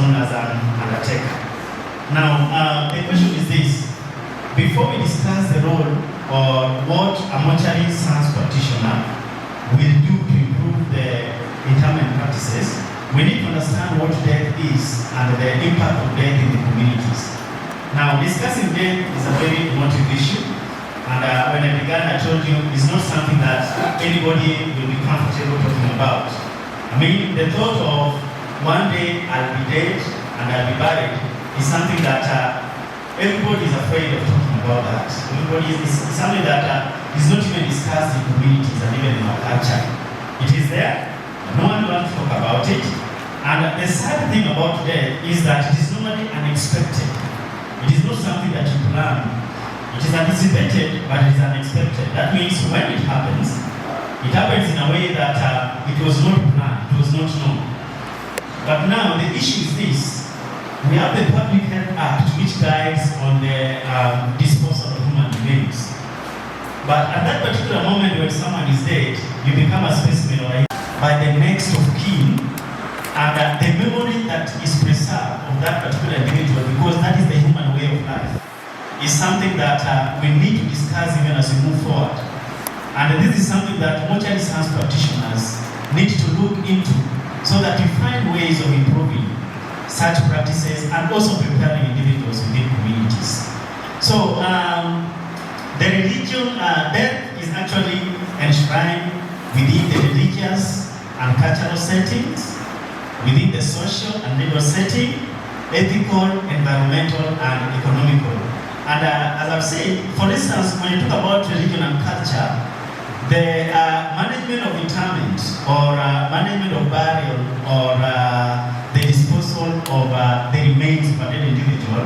known as an undertaker. Now, the question is this. Before we discuss the role or what a mortuary science practitioner will do to improve the interment practices, we need to understand what death is and the impact of death in the communities. Now, discussing death is a very emotive issue, and when I began, I told you it's not something that anybody will be comfortable talking about. I mean, the thought of one day I'll be dead and I'll be buried is something that everybody is afraid of talking about that. Everybody is something that is not even discussed in communities and even in our culture. It is there, but no one wants to talk about it. And the sad thing about death is that it is normally unexpected. It is not something that you plan. It is anticipated, but it is unexpected. That means when it happens in a way that it was not planned, it was not known. But now the issue is this. We have the Public Health Act, which guides on the disposal of human remains. But at that particular moment when someone is dead, you become a specimen by the next of kin, and the memory that is preserved of that particular individual, because that is the human way of life, is something that we need to discuss even as we move forward. And this is something that mortuary science practitioners need to look into so that we find ways of improving such practices and also preparing individuals within communities. So the religion, death is actually enshrined within the religious and cultural settings, within the social and legal setting, ethical, environmental, and economical. And as I've said, for instance, when you talk about religion and culture, the management of interment or management of burial or the disposal of the remains of a dead individual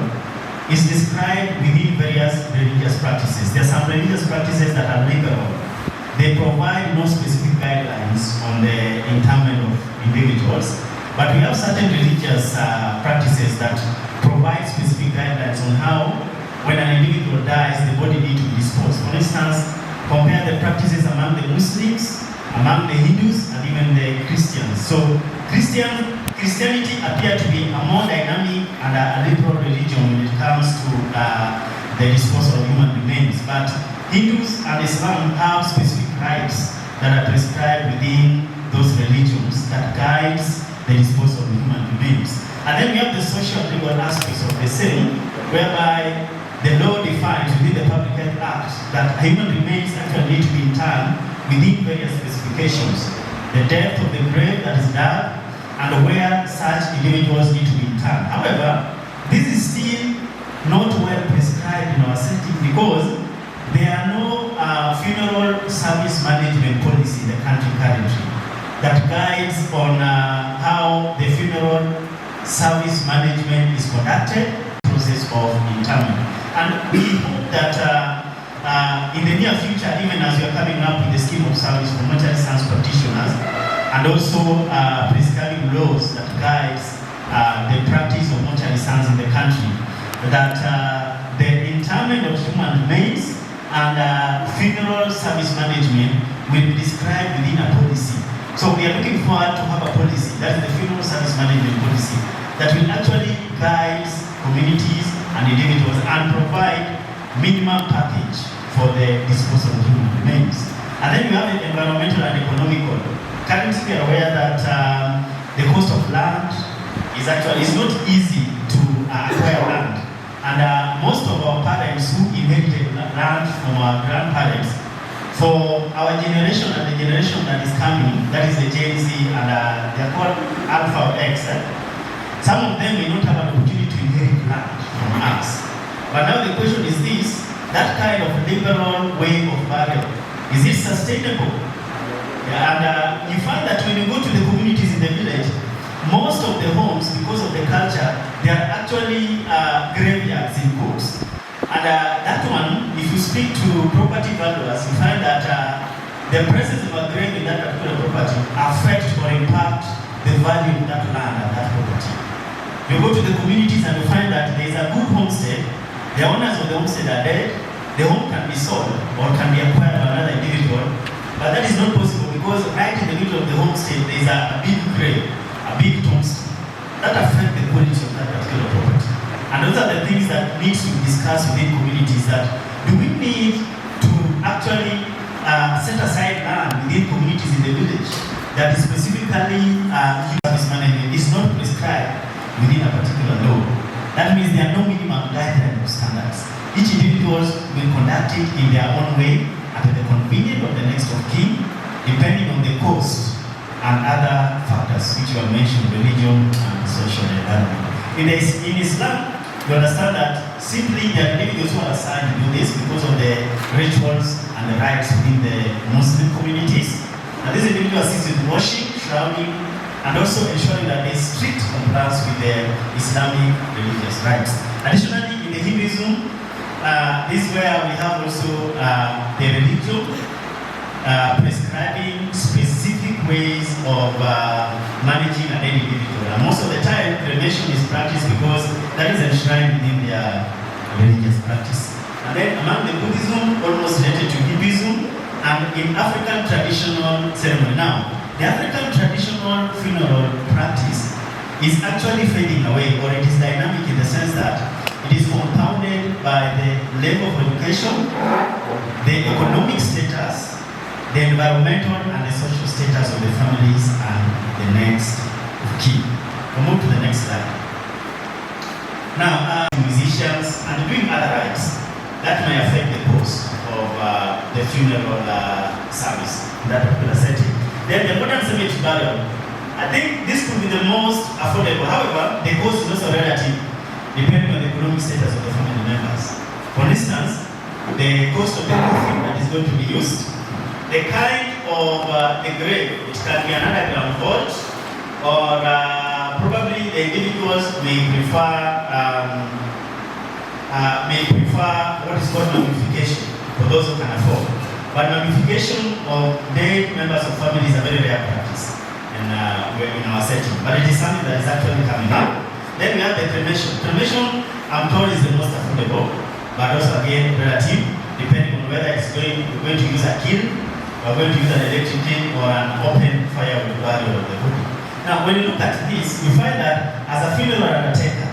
is described within various religious practices. There are some religious practices that are liberal. They provide no specific guidelines on the interment of individuals, but we have certain religious practices that provide specific guidelines on how, when an individual dies, the body needs to be disposed. For instance, compare the practices among the Muslims, among the Hindus, and even the Christians. So Christianity appears to be a more dynamic and a liberal religion when it comes to the disposal of human remains. But Hindus and Islam have specific rites that are prescribed within those religions that guides the disposal of human remains. And then we have the social and legal aspects of the same, whereby the law defines within the Public Health Act that human remains actually need to be interred within various specifications. The depth of the grave that is dug, and where such individuals need to be interred. However, this is still not well prescribed in our setting because there are no funeral service management policy in the country currently that guides on how the funeral service management is conducted, process of interment. And we hope that in the near future, even as we are coming up with the scheme of service for mortuary science practitioners, and also prescribing laws that guides the practice of mortuary science in the country, that the interment of human remains and funeral service management will be described within a policy. So we are looking forward to have a policy, that is the funeral service management policy, that will actually guide communities and individuals and provide minimum package for the disposal of human remains. And then we have the environmental and economical. Currently we are aware that the cost of land is not easy to acquire land. And most of our parents who inherited land from our grandparents, for our generation and the generation that is coming, that is the Gen Z and they are called Alpha or X, some of them may not have an opportunity to inherit land from us. But now the question is this, that kind of liberal way of burial, is it sustainable? And you find that when you go to the communities in the village, most of the homes, because of the culture, they are actually graveyards in courts. And that one, if you speak to property valuers, you find that the presence of a grave in that particular property affects or impact the value of that land and that property. You go to the communities and you find that there is a good homestead, the owners of the homestead are dead, the home can be sold or can be acquired by another individual, but that is not possible because right in the middle of the homestead there is a big grave, a big tombstone. that affect the quality of that particular property. And those are the things that need to be discussed within communities, that do we need to actually set aside land within communities in the village that is specifically service management is not prescribed within a particular law. That means there are no minimum guidelines or standards. Each individuals will conduct it in their own way at the convenience of the next of kin, depending on the cost and other factors which you have mentioned, religion and social environment. In Islam, you understand that simply there are individuals who are assigned to do this because of the rituals and the rites within the Muslim communities. And these individuals assist with washing, shrouding, and also ensuring that there is strict compliance with the Islamic religious rites. Additionally, in the Hinduism, this is where we have also the religion prescribing specific ways of managing an individual. And most of the time, cremation is practiced because that is enshrined within their religious practice. And then among the Buddhism, almost related to Hinduism, and in African traditional ceremony. Now, the African traditional funeral practice is actually fading away, or it is dynamic in the sense that it is compounded by the level of education, the economic status, the environmental and the social status of the families and the next of kin. We'll move to the next slide. Now, musicians and doing other rites that may affect the cost of the funeral service in that particular setting. Then the modern cemetery burial, I think this could be the most affordable. However, the cost is also relative, depending on the economic status of the family members. For instance, the cost of the coffin that is going to be used, the kind of the grave, which can be an underground vault, or probably the individuals may prefer what is called mummification for those who can afford. But mummification of dead members of families is a very rare practice in our setting. But it is something that is actually coming up. Then we have the cremation. Cremation, I'm told, is the most affordable, but also again relative, depending on whether we're going to use a kiln, or going to use an electric kiln, or an open fire with burial of the body. Now, when you look at this, you find that as a funeral undertaker,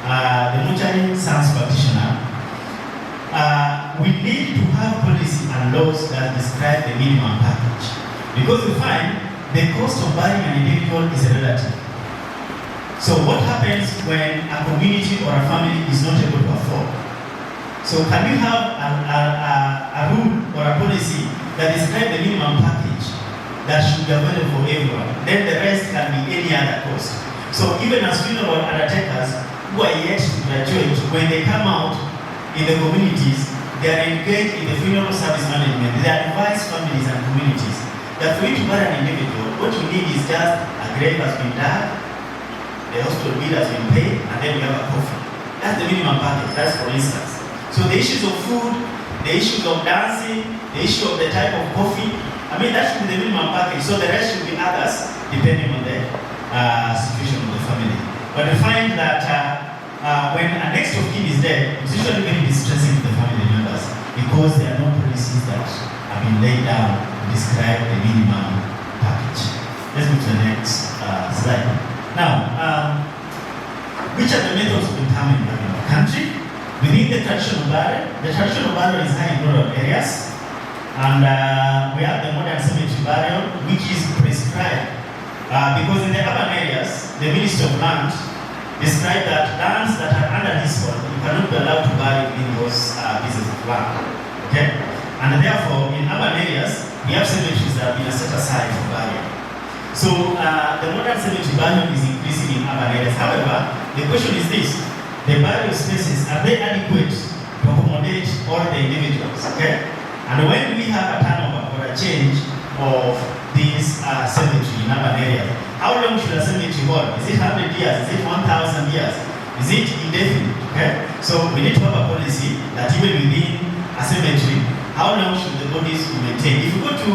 the mortuary science practitioner, we need to have policy and laws that describe the minimum package. Because we find the cost of burying an individual is relative. So what happens when a community or a family is not able to afford? So can we have a rule or a policy that describes the minimum package that should be available for everyone? Then the rest can be any other cost. So even as funeral undertakers who are yet to graduate, when they come out in the communities, they are engaged in the funeral service management. They advise families and communities that for you to bury an individual, what you need is just a grave has been dug, the hospital bill has been paid, and then we have a coffin. That's the minimum package, that's for instance. So the issues of food, the issues of dancing, the issue of the type of coffee, I mean, that should be the minimum package. So the rest should be others, depending on the situation of the family. But we find that when a next of kin is dead, it's usually very distressing to the family members because there are no policies that have been laid down to describe the minimum package. Let's move to the next slide. Now, which are the methods of interment in our country? Within the traditional burial is high in rural areas, and we have the modern cemetery burial, which is prescribed because in the urban areas, the Ministry of Land described that lands that are under this one, you cannot be allowed to bury in those pieces of land. Okay? And therefore, in urban areas, we have cemeteries that have been set aside for burial. So the modern cemetery burial is increasing in urban areas. However, the question is this: the burial spaces, are they adequate to accommodate all the individuals? Okay? And when we have a turnover or a change of this cemetery in urban areas, how long should a cemetery hold? Is it 100 years? Is it 1,000 years? Is it indefinite? Okay? So we need to have a policy that even within a cemetery, how long should the bodies be maintained? If you go to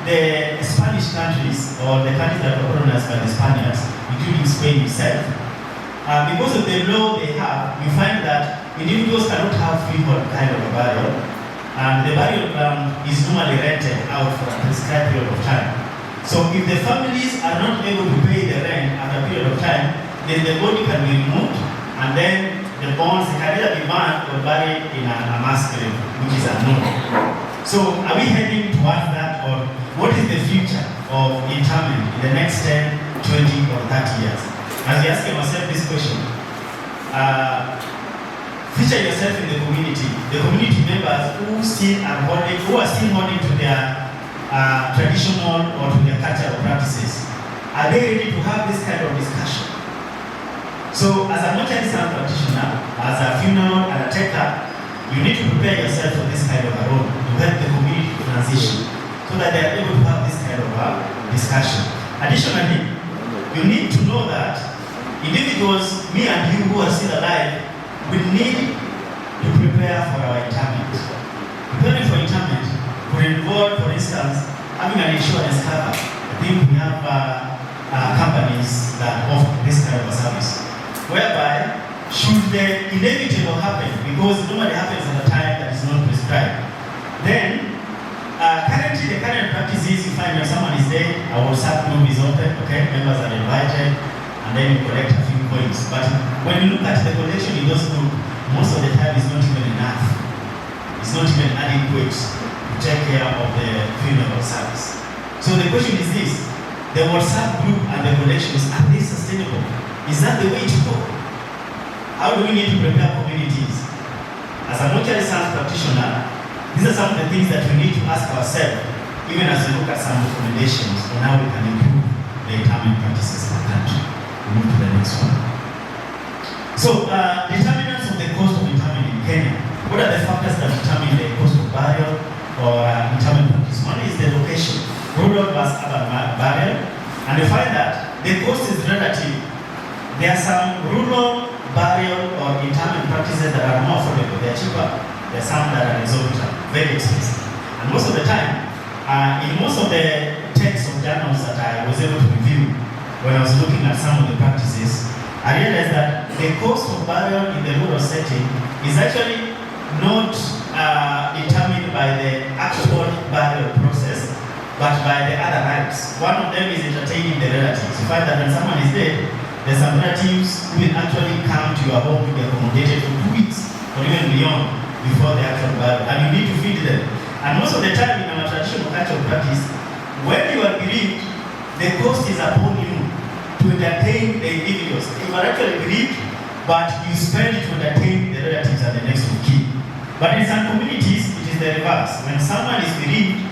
the Spanish countries, or the countries that were colonized by the Spaniards, including Spain itself, because of the law they have, you find that individuals cannot have freehold kind of a burial, and the burial ground is normally rented out for a prescribed period of time. So if the families are not able to pay the rent after a period of time, then the body can be removed, and then the bones can either be burned or buried in a mass grave, which is unknown. So are we heading towards that, or what is the future of interment in the next 10, 20, or 30 years? As we ask ourselves this question, feature yourself in the community members who are still holding to their traditional or to their cultural practices. Are they ready to have this kind of discussion? So, as a mortuary science practitioner, as a funeral undertaker, you need to prepare yourself for this kind of a role to help the community transition so that they are able to have this kind of a discussion. Additionally, you need to know that individuals, me and you who are still alive, we need to prepare for our interment. Preparing for interment could involve, for instance, having an insurance cover. I think we have companies that offer this kind of a service, whereby should the inevitable happen, because normally happens at a time that is not prescribed, then currently the current practice is you find when someone is dead, our WhatsApp group is open, okay, members are invited, and then you collect a few coins. But when you look at the collection in those groups, most of the time it's not even enough. It's not even adequate to take care of the funeral service. So the question is this: the WhatsApp group and the collections, are they sustainable? Is that the way to go? How do we need to prepare communities? As a mortuary science practitioner, these are some of the things that we need to ask ourselves, even as we look at some recommendations on how we can improve the interment practices in the country. We move to the next one. So, determinants of the cost of interment in Kenya. What are the factors that determine the cost of burial or interment practice? One is the location, rural versus urban burial, and you find that the cost is relative. There are some rural burial or interment practices that are more affordable. They are cheaper. There are some that are exorbitant, very expensive. And most of the time, in most of the texts of journals that I was able to review when I was looking at some of the practices, I realized that the cost of burial in the rural setting is actually not determined by the actual burial process, but by the other rites. One of them is entertaining the relatives. You find that when someone is dead, there's some relatives who will actually come to your home to be accommodated for 2 weeks or even beyond before the actual burial, and you need to feed them. And most of the time in our traditional cultural practice, when you are bereaved, the cost is upon you to entertain the individuals. You are actually bereaved, but you spend it to entertain the relatives and the next of kin. But in some communities, it is the reverse. When someone is bereaved,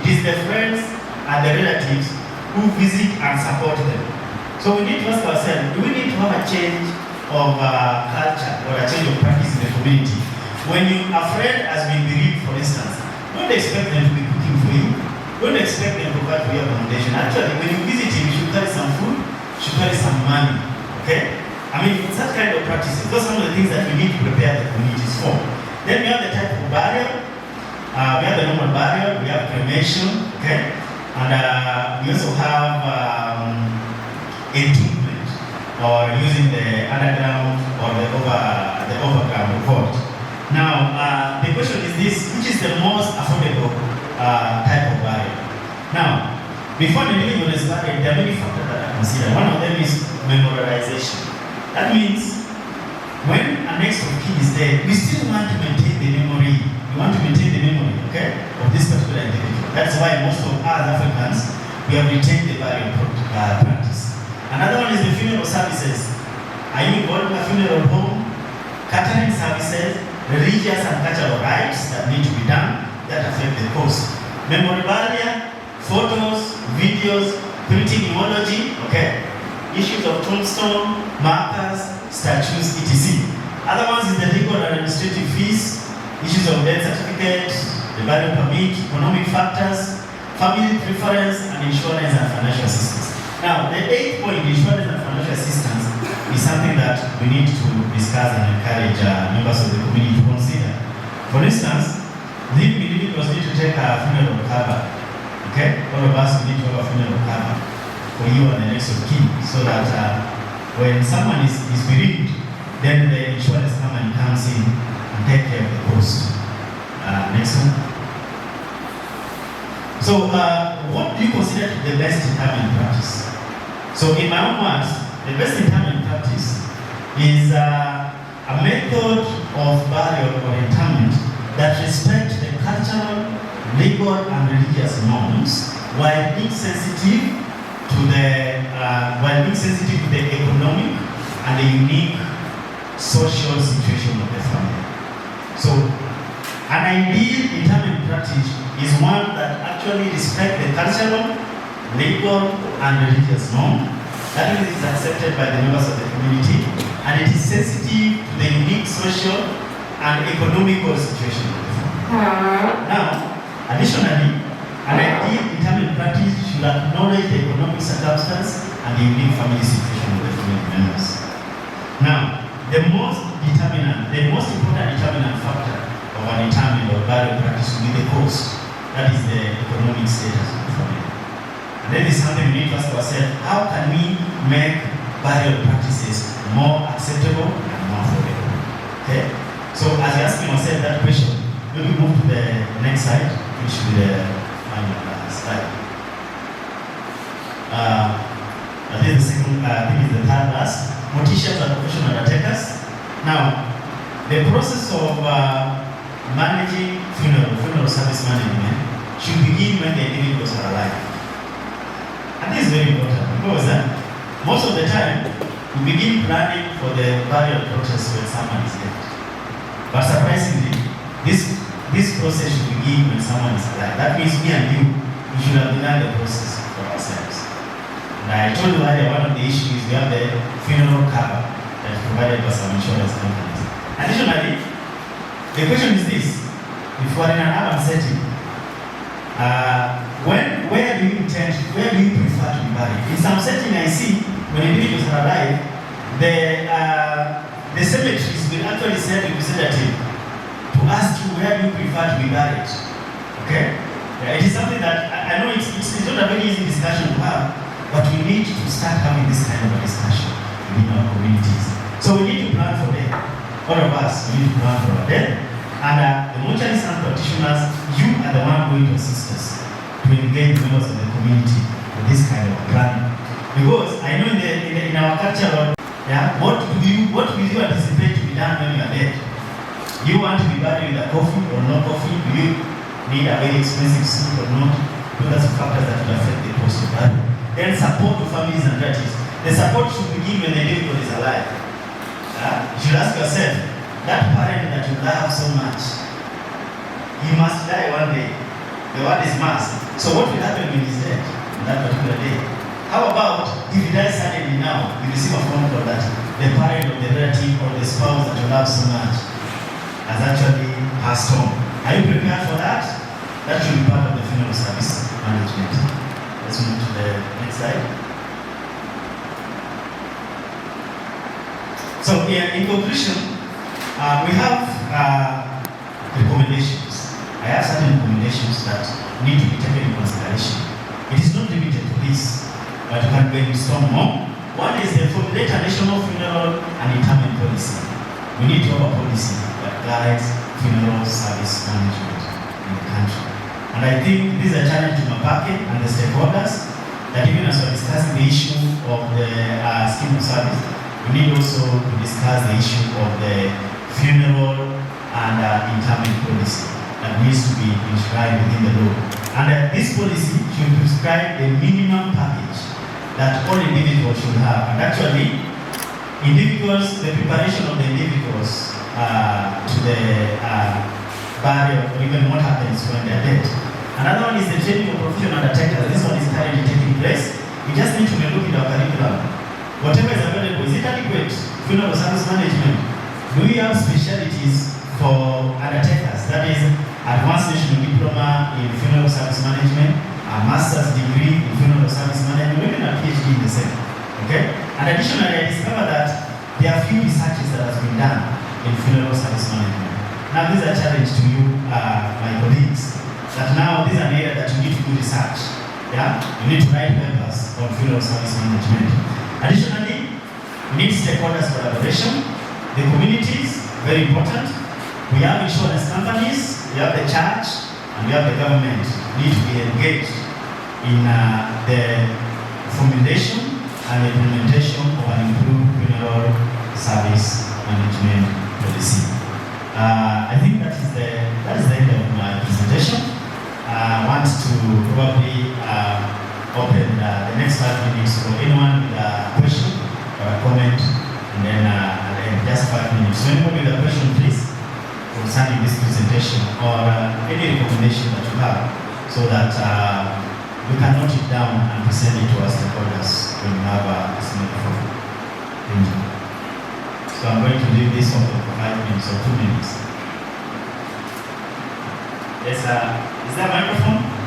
it is the friends and the relatives who visit and support them. So we need to ask ourselves, do we need to have a change of culture or a change of practice in the community? When a friend has been bereaved, for instance, don't expect them to be cooking for you. Don't expect them to provide for your accommodation. Actually, when you visit him, you should carry some food, you should carry some money. Okay? I mean, it's that kind of practices. Those are some of the things that we need to prepare the communities for. Then we have the type of burial. We have the normal burial. We have cremation. Okay? And we also have entombment, or using the underground or the overground report. Now, the question is this: which is the most affordable type of burial? Now, before the individual is buried, there are many factors that are considered. One of them is memorialization. That means when a next of kin is dead, we still want to maintain the memory. We want to maintain the memory, okay, of this particular individual. That's why most of us Africans, we have retained the burial practice. Another one is the funeral services. Are you involved in a funeral home? Catering services, religious and cultural rites that need to be done that affect the cost. Memorabilia, photos, videos, printing emology, okay? Issues of tombstone, markers, statues, etc. Other ones is the legal and administrative fees, issues of death certificate, the burial permit, economic factors, family preference, and insurance and financial assistance. Now, the 8th point, insurance and financial assistance, is something that we need to discuss and encourage members of the community to consider. For instance, living individuals need to take a funeral cover. Okay? All of us need to have a funeral cover for you and the next of kin, so that when someone is bereaved, then the insurance company comes in and take care of the cost. Next one. So, what do you consider the best interment practice? So, in my own words, the best interment practice practice is a method of burial or interment that respects the cultural, legal, and religious norms while being sensitive to the economic and the unique social situation of the family. So, an ideal interment practice is one that actually respects the cultural, legal, and religious norm, that is accepted by the members of the community, and it is sensitive to the unique social and economical situation of the family. Now, additionally, an ideal interment practice should acknowledge the economic circumstance and the unique family situation of the family members. Now, the most important determinant factor of an interment or burial practice will be the cost, that is the economic status of the family. And then is something we need to ask ourselves: how can we make burial practices more acceptable and more affordable? Okay? So as you're asking yourself that question, maybe move to the next slide, which will be the final slide. This is the second, I think it's the third last. Morticians are professional undertakers. Now, the process of managing funeral service management should begin when the individuals are alive. And this is very important because most of the time we begin planning for the burial process when someone is dead. But surprisingly, this process should begin when someone is alive. That means me and you, we should have begun the process for ourselves. And I told you earlier, one of the issues we have the funeral cover that is provided by some insurance companies. Additionally, the question is this: if we are in an urban setting, where do you prefer to be buried? In some setting, I see when individuals are alive, the cemeteries will actually send a representative to ask you where you prefer to be buried. Okay? Yeah, it is something that I know it's not a very easy discussion to have, but we need to start having this kind of a discussion within our communities. So we need to plan for them. All of us, we need to plan for our death. And the mortuaries and practitioners, you are the one going to assist us to engage members of the community with this kind of planning. Because I know in our culture, what will you anticipate to be done when you are dead? Do you want to be buried with a coffin or no coffin? Do you need a very expensive suit or not? Those are factors that will affect the cost of burial. Then support to families and relatives. The support should begin when the individual is alive. You should ask yourself, that parent that you love so much, he must die one day. The word is must. So what will happen when he's dead on that particular day? How about if he dies suddenly now, you receive a phone call that the parent or the relative or the spouse that you love so much has actually passed on. Are you prepared for that? That should be part of the funeral service management. Let's move to the next slide. So in conclusion, we have recommendations. I have certain recommendations that need to be taken into consideration. It is not limited to this, but you can brainstorm more. One is the formulate a national funeral and interment policy. We need to have a policy that guides funeral service management in the country. And I think this is a challenge to Mapake and the stakeholders, that even as we're discussing the issue of the scheme of service, we need also to discuss the issue of the funeral and interment policy that needs to be inscribed within the law. And this policy should prescribe the minimum package that all individuals should have. And actually, the preparation of the individuals to the burial, or even what happens when they're dead. Another one is the training of professional undertakers. This one is currently taking place. We just need to look at our curriculum. Whatever is available, is it adequate? Funeral service management. Do we have specialties for undertakers? That is, advanced national diploma in funeral service management, a master's degree in funeral service management, even a PhD in the same. Okay? And additionally, I discovered that there are few researches that has been done in funeral service management. Now, this is a challenge to you, my colleagues, that now this is an area that you need to do research. Yeah? You need to write papers on funeral service management. Additionally, we need stakeholders collaboration. The communities, very important. We have insurance companies, we have the church, and we have the government need to be engaged in the formulation and implementation of an improved funeral service management policy. I think that is the end of my presentation. I want to probably open the next 5 minutes for anyone with a question or a comment, and then just 5 minutes. So anyone with a question, please, concerning this presentation or any recommendation that you have, so that we can note it down and present it to our stakeholders when we have a similar forum. Thank you. So I'm going to leave this open for 5 minutes or 2 minutes. Yes, is there a microphone?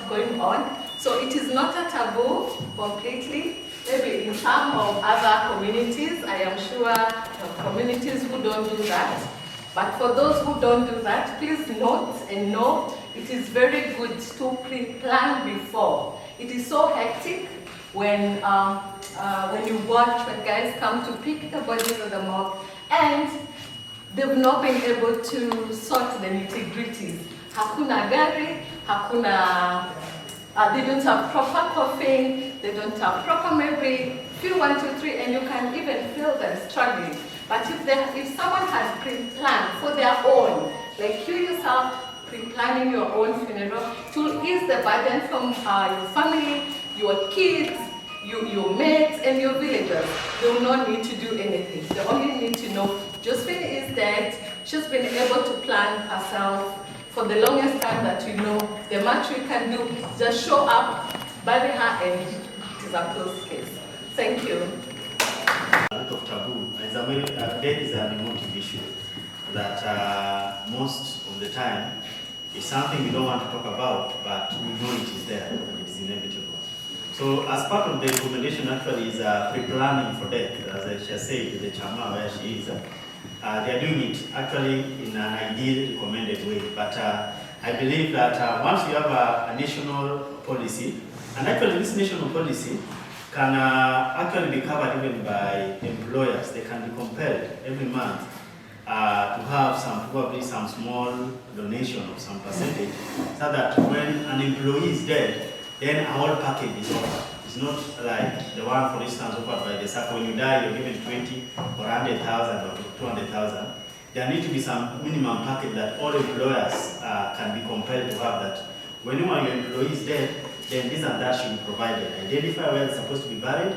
Going on. So it is not a taboo completely. Maybe in some of other communities, I am sure communities who don't do that. But for those who don't do that, please note and know it is very good to pre-plan before. It is so hectic when you watch when guys come to pick the bodies of the mob and they've not been able to sort the nitty-gritties. Hakuna gari, hakuna, they don't have proper coffin, they don't have proper maybe few 1, 2, 3, and you can even feel them struggling. But if someone has pre-planned for their own, like you yourself pre-planning your own funeral, to ease the burden from your family, your kids, your mates, and your villagers. They will not need to do anything. They only need to know Josephine is dead. She's been able to plan herself for the longest time that you know. The much we can do, just show up, bury her, and it is a closed case. Thank you. A lot of taboo. Death is an emotive issue that most of the time is something we don't want to talk about, but we know it is there and it is inevitable. So as part of the recommendation actually is pre-planning for death, as she said, the Chama where she is. They are doing it actually in an ideal recommended way, but I believe that once you have a national policy, and actually this national policy can actually be covered even by employers. They can be compelled every month to have probably some small donation of some percentage, so that when an employee is dead, then a whole package is offered. It's not like the one, for instance, offered by the SAC. When you die, you're given 20 or 100,000 or 200,000. There need to be some minimum package that all employers can be compelled to have, that when your employee is dead, then this and that should be provided. Identify where it's supposed to be buried,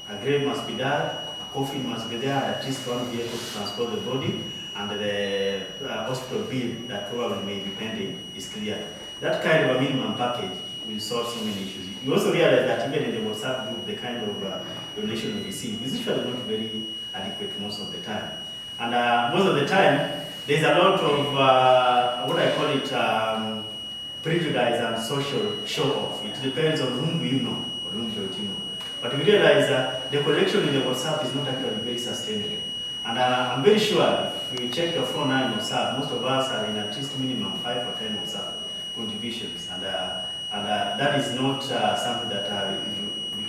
a grave must be dug, a coffin must be there, at least one vehicle to transport the body, and the hospital bill that probably may be pending is clear. That kind of a minimum package will solve so many issues. You also realize that even in the WhatsApp group, the kind of donation we receive is usually not very adequate most of the time. And most of the time, there's a lot of, what I call it, prejudice and social show-off. It depends on whom you know or whom don't you know. But we realize that the collection in the WhatsApp is not actually very sustainable. And I'm very sure if you check your phone now in WhatsApp, most of us are in at least minimum 5 or 10 WhatsApp contributions. And that is not something that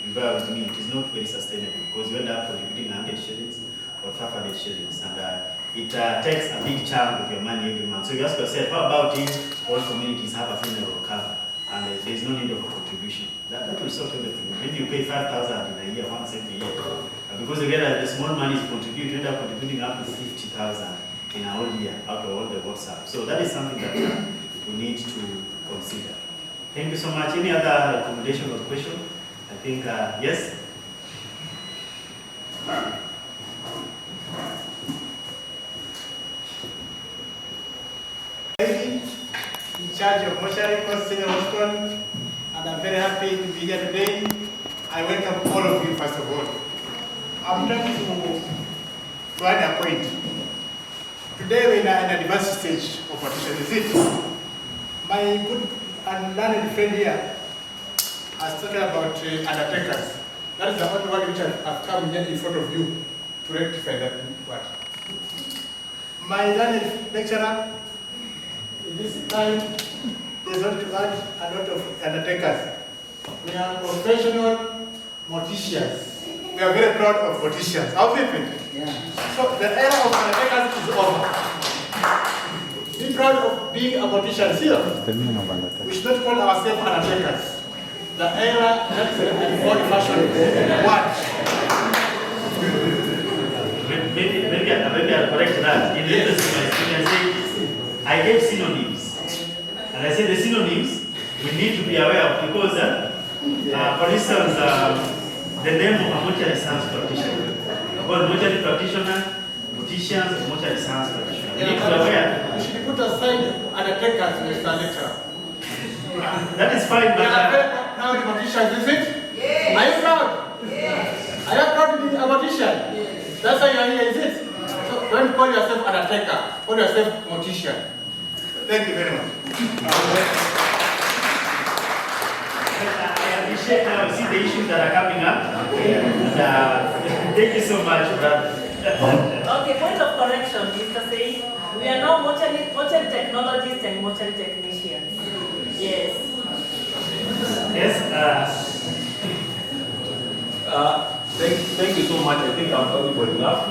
you bear with me. It is not very sustainable, because you end up contributing 100 shillings or 500 shillings. And it takes a big chunk of your money every month. So you ask yourself, how about if all communities have a funeral cover and there is no need of a contribution? That will sort everything. Maybe you pay 5,000 in a year, once every year. Because you realize the small money is contributed, you end up contributing up to 50,000 in a whole year out of all the WhatsApp. So that is something that we need to consider. Thank you so much. Any other recommendation or question? I think, yes? In charge of Mortuary Coast Senior Hospital, and I'm very happy to be here today. I welcome all of you, first of all. I'm trying to add a point. Today we are in a advanced stage of partition, is it? My good and learned friend here has talked about undertakers. That is the only word which I've come here in front of you to rectify that word. My learned lecturer, in this time, there's not to add a lot of undertakers. We are professional morticians. We are very proud of morticians. How people? Yeah. So the era of undertakers is over. Be proud of being a mortician here. We should not call ourselves undertakers. The era, that's an old-fashioned word. Maybe I'll correct that. In the interest of my students, I gave synonyms. And I said the synonyms we need to be aware of, because, for instance, the name of a mortuary science practitioner. Well, mortuary practitioner, morticians, mortuary science practitioner. We need to be aware. We should put aside undertakers, Mr. Lecturer. That is fine, but... You are very proud of morticians, is it? Yes. Are you proud? Yes. Are you proud to be a mortician? Yes. That's why you are here, is it? So don't call yourself undertaker, call yourself mortician. Thank you very much. I appreciate now see the issues that are coming up. And, thank you so much for that. Okay, point of correction, Mr. Say, we are now mortuary technologists and mortuary technicians. Yes. Yes. Thank you so much. I think I'm talking for enough.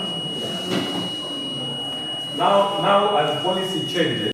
Now, as policy changes.